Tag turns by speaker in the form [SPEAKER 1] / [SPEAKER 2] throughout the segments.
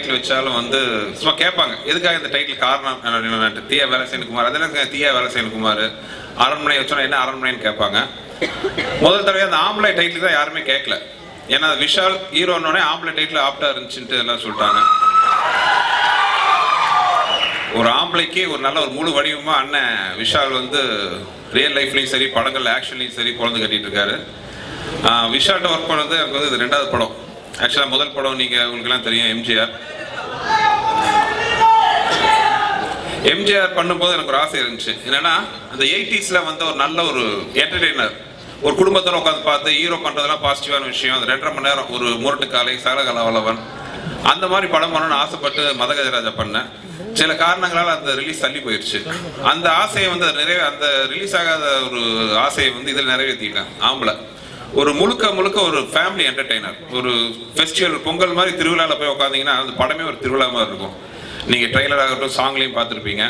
[SPEAKER 1] Title வச்சாலும் வந்து சும்மா கேட்பாங்க, எதுக்காக இந்த டைட்டில் காரணம் தீயா வேலசேனகுமார், அதெல்லாம் தீயா வேலசேனகுமார், அரண்மனை வச்சோன்னா என்ன அரண்மனைன்னு கேட்பாங்க. முதல் தடவை அந்த ஆம்பளை டைட்டில் தான் யாருமே கேட்கல. ஏன்னா விஷால் ஹீரோன்னே ஆம்பளை டைட்டில் ஆப்டா இருந்துச்சுன்ட்டு எல்லாம் சொல்லிட்டாங்க. ஒரு ஆம்பளைக்கு ஒரு நல்ல ஒரு முழு வடிவமாக அண்ணன் விஷால் வந்து ரியல் லைஃப்லையும் சரி படங்கள் ஆக்ஷன்லையும் சரி குழந்தை கட்டிட்டு இருக்காரு. விஷால்கிட்ட ஒர்க் பண்ணது எனக்கு வந்து இது 2வது படம். ஆக்சுவலாக முதல் படம் நீங்கள் உங்களுக்குலாம் தெரியும் எம்ஜிஆர் பண்ணும்போது எனக்கு ஒரு ஆசை இருந்துச்சு. என்னன்னா அந்த 80s வந்து ஒரு நல்ல ஒரு என்டர்டெய்னர், ஒரு குடும்பத்தோட உட்காந்து பார்த்து ஹீரோ பண்ணுறதுலாம் பாசிட்டிவான விஷயம். அந்த 2.5 மணி நேரம் ஒரு முரட்டு காலை சகலகலவலவன் அந்த மாதிரி படம் பண்ணணும்னு ஆசைப்பட்டு மதகஜராஜா பண்ணேன். சில காரணங்களால் அந்த ரிலீஸ் தள்ளி போயிடுச்சு. அந்த ஆசையை வந்து அந்த ரிலீஸ் ஆகாத ஒரு ஆசையை வந்து இதில் நிறைவேற்றிட்டேன். ஆம்பளை ஒரு முழுக்க ஒரு ஃபேமிலி என்டர்டெய்னர், ஒரு ஃபெஸ்டிவல் பொங்கல் மாதிரி திருவிழாவில் போய் உட்காந்திங்கன்னா அந்த படமே ஒரு திருவிழா மாதிரி இருக்கும். நீங்கள் ட்ரெய்லர் ஆகட்டும் சாங்லேயும் பார்த்துருப்பீங்க.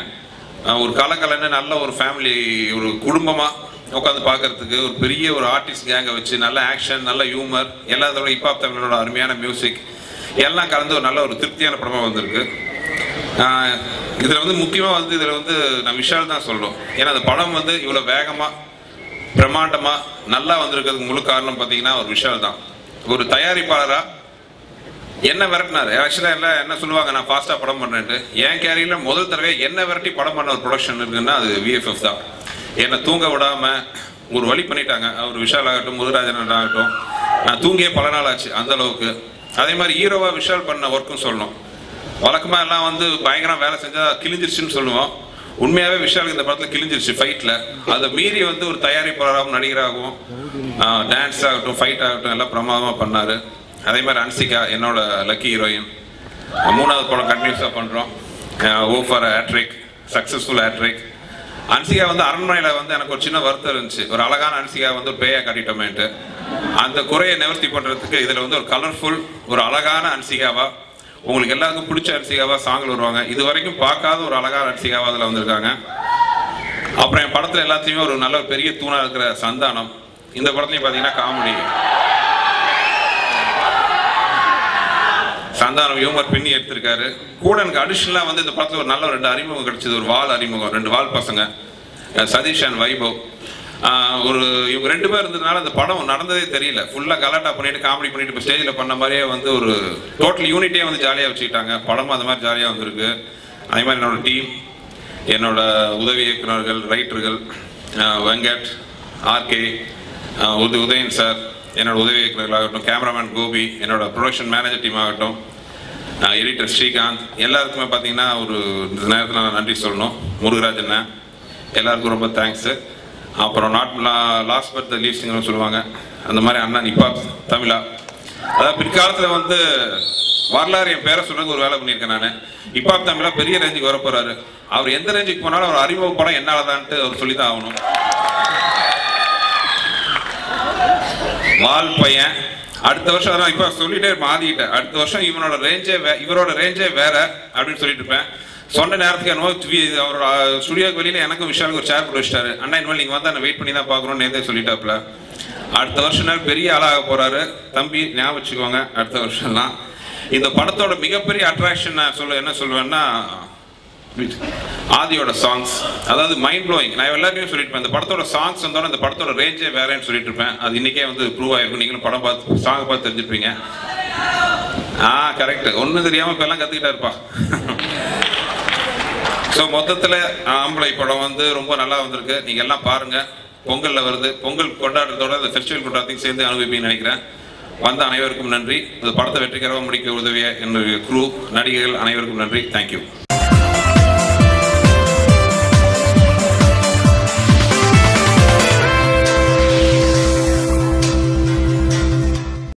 [SPEAKER 1] ஒரு கலக்கலன்னு நல்ல ஒரு ஃபேமிலி ஒரு குடும்பமாக உட்காந்து பார்க்கறதுக்கு ஒரு பெரிய ஒரு ஆர்டிஸ்ட் கேங்கை வச்சு நல்ல ஆக்ஷன் நல்ல ஹியூமர் எல்லாத்தோட ஹிப்ஹாப் தமிழோட அருமையான மியூசிக் எல்லாம் கலந்து ஒரு நல்ல ஒரு திருப்தியான படமாக வந்திருக்கு. இதில் வந்து முக்கியமாக வந்து இதில் வந்து நான் விஷால் தான் சொல்கிறோம். ஏன்னா அந்த படம் வந்து இவ்வளோ வேகமாக பிரம்மாண்டமாக நல்லா வந்திருக்கிறதுக்கு முழு காரணம் பார்த்தீங்கன்னா ஒரு விஷால் தான். ஒரு தயாரிப்பாளராக என்ன விரட்டினார். ஆக்சுவலாக எல்லாம் என்ன சொல்லுவாங்க, நான் ஃபாஸ்ட்டாக படம் பண்ணுறேன்ட்டு. என் கேரியரில் முதல் தடவை என்ன விரட்டி படம் பண்ண ஒரு ப்ரொடக்ஷன் இருக்குன்னா அது விஎஃப்எஃப் தான். என்னை தூங்க விடாமல் ஒரு வழி பண்ணிட்டாங்க. அவர் விஷால் ஆகட்டும் முருகராஜன் ஆகட்டும், நான் தூங்கியே பல நாள் ஆச்சு அந்த அளவுக்கு. அதே மாதிரி ஹீரோவாக விஷால் பண்ண ஒர்க்கும் சொல்லணும். வழக்கமாக எல்லாம் வந்து பயங்கரம் வேலை செஞ்சால் கிழிஞ்சிருச்சுன்னு சொல்லுவோம். உண்மையாகவே விஷாலுக்கு இந்த படத்தில் கிழிஞ்சிருச்சு ஃபைட்டில். அதை மீறி வந்து ஒரு தயாரிப்பாளராகவும் நடிகராகவும் டான்ஸ் ஆகட்டும் ஃபைட் ஆகட்டும் எல்லாம் பிரமாதமாக பண்ணார். அதே மாதிரி அன்சிகா என்னோட லக்கி ஹீரோயின். 3வது படம் கண்டினியூஸாக பண்ணுறோம். Oh for hattrick, successful hattrick. Hansika வந்து அரண்மனையில் வந்து எனக்கு ஒரு சின்ன வருத்தம் இருந்துச்சு. ஒரு அழகான அன்சிகா வந்து ஒரு பேயா காட்டிட்டோமேன்ட்டு. அந்த குறையை நிவர்த்தி பண்ணுறதுக்கு இதில் வந்து ஒரு கலர்ஃபுல் ஒரு அழகான அன்சிகாவா, உங்களுக்கு எல்லாருக்கும் பிடிச்ச அன்சிகாவா சாங்கில் வருவாங்க. இது வரைக்கும் பார்க்காத ஒரு அழகான அன்சிகாவா அதில் வந்திருக்காங்க. அப்புறம் என் படத்தில் எல்லாத்தையுமே ஒரு நல்ல பெரிய தூணாக இருக்கிற சந்தானம். இந்த படத்துலையும் பார்த்தீங்கன்னா காமெடி சந்தானம் ஹியூமர் பின்னி எடுத்திருக்காரு. கூட எனக்கு அடிஷனலாக வந்து இந்த படத்தில் ஒரு நல்ல 2 அறிமுகம் கிடைச்சது. ஒரு வால் அறிமுகம், 2 வால் பசங்க, சதீஷ் அண்ட் வைபவ். இவங்க 2 பேர் இருந்ததுனால அந்த படம் நடந்ததே தெரியல. ஃபுல்லாக கலாட்டா பண்ணிட்டு காமெடி பண்ணிட்டு இப்போ ஸ்டேஜில் பண்ண மாதிரியே வந்து ஒரு டோட்டல் யூனிட்டே வந்து ஜாலியாக வச்சுக்கிட்டாங்க. படமும் அந்த மாதிரி ஜாலியாக வந்திருக்கு. அதே மாதிரி என்னோட டீம், என்னோட உதவி இயக்குநர்கள், ரைட்டர்கள் வெங்கட், ஆர்கே, உதயன் சார், என்னோட உதவி இயக்குநர்கள் ஆகட்டும், கேமராமேன் கோபி, என்னோட ப்ரொடக்ஷன் மேனேஜர் டீம் ஆகட்டும், எடிட்டர் ஸ்ரீகாந்த், எல்லாருக்குமே பார்த்தீங்கன்னா ஒரு இந்த நேரத்தில் நான் நன்றி சொல்லணும். முருகராஜன் எல்லாருக்கும் ரொம்ப தேங்க்ஸு. அப்புறம் லாஸ்ட் பட் த லீஸ்ட்னு சொல்லுவாங்க, அந்த மாதிரி அண்ணன் ஹிப்ஹாப் தமிழா. அதாவது பிற்காலத்தில் வந்து வரலாறு என் பேரை சொல்றதுக்கு ஒரு வேலை பண்ணியிருக்கேன். நான் ஹிப்ஹாப் தமிழா பெரிய ரேஞ்சுக்கு வர போறாரு. அவர் எந்த ரேஞ்சுக்கு போனாலும் அவர் அறிமுக படம் என்னாலதான்ட்டு அவர் சொல்லி தான் ஆகணும். வால் பையன் அடுத்த வருஷம் அதான் இப்போ சொல்லிட்டே மாறிக்கிட்டேன். அடுத்த வருஷம் இவரோட ரேஞ்சே வேற அப்படின்னு சொல்லிட்டு இருப்பேன். சொன்ன நேரத்துக்கு என்னவோ அவரோட ஸ்டுடியோக்கு வெளியில எனக்கும் விஷாலுக்கு ஒரு சேர் போட்டு வச்சிட்டாரு. அண்ணா இனிமேல் நீங்கள் வந்து வெயிட் பண்ணி தான் பார்க்கணும்னு நேரத்தை சொல்லிட்டாப்புல. அடுத்த வருஷம் பெரிய ஆளாக போறாரு தம்பி, ஞாபகம் வச்சுக்கோங்க. அடுத்த வருஷம்லாம் இந்த படத்தோட மிகப்பெரிய அட்ராக்ஷன் நான் என்ன சொல்லுவேன்னா ஆதியோட சாங்ஸ். அதாவது மைண்ட் ப்ளோயிங். நான் எல்லாருமே சொல்லிட்டு இந்த படத்தோட சாங்ஸ் வந்தோட இந்த படத்தோட ரேஞ்சே வேறேன்னு சொல்லிட்டு இருப்பேன். அது இன்னைக்கே வந்து ப்ரூவ் ஆயிருக்கும். நீங்களும் படம் பார்த்து சாங் பார்த்து தெரிஞ்சுப்பீங்க. கரெக்ட், ஒன்றும் தெரியாம இப்ப எல்லாம் கத்துக்கிட்டா இருப்பா. ஸோ மொத்தத்தில் ஆம்பளை படம் வந்து ரொம்ப நல்லா வந்திருக்கு. நீங்க எல்லாம் பாருங்க. பொங்கலில் வருது. பொங்கல் கொண்டாடுறதோட இந்த ஃபெஸ்டிவல் கொண்டாடத்தையும் சேர்ந்து அனுபவிப்பீங்கன்னு நினைக்கிறேன். வந்த அனைவருக்கும் நன்றி. இந்த படத்தை வெற்றிகரமாக முடிக்க உதவிய என்னுடைய குரூ நடிகர்கள் அனைவருக்கும் நன்றி. தேங்க்யூ.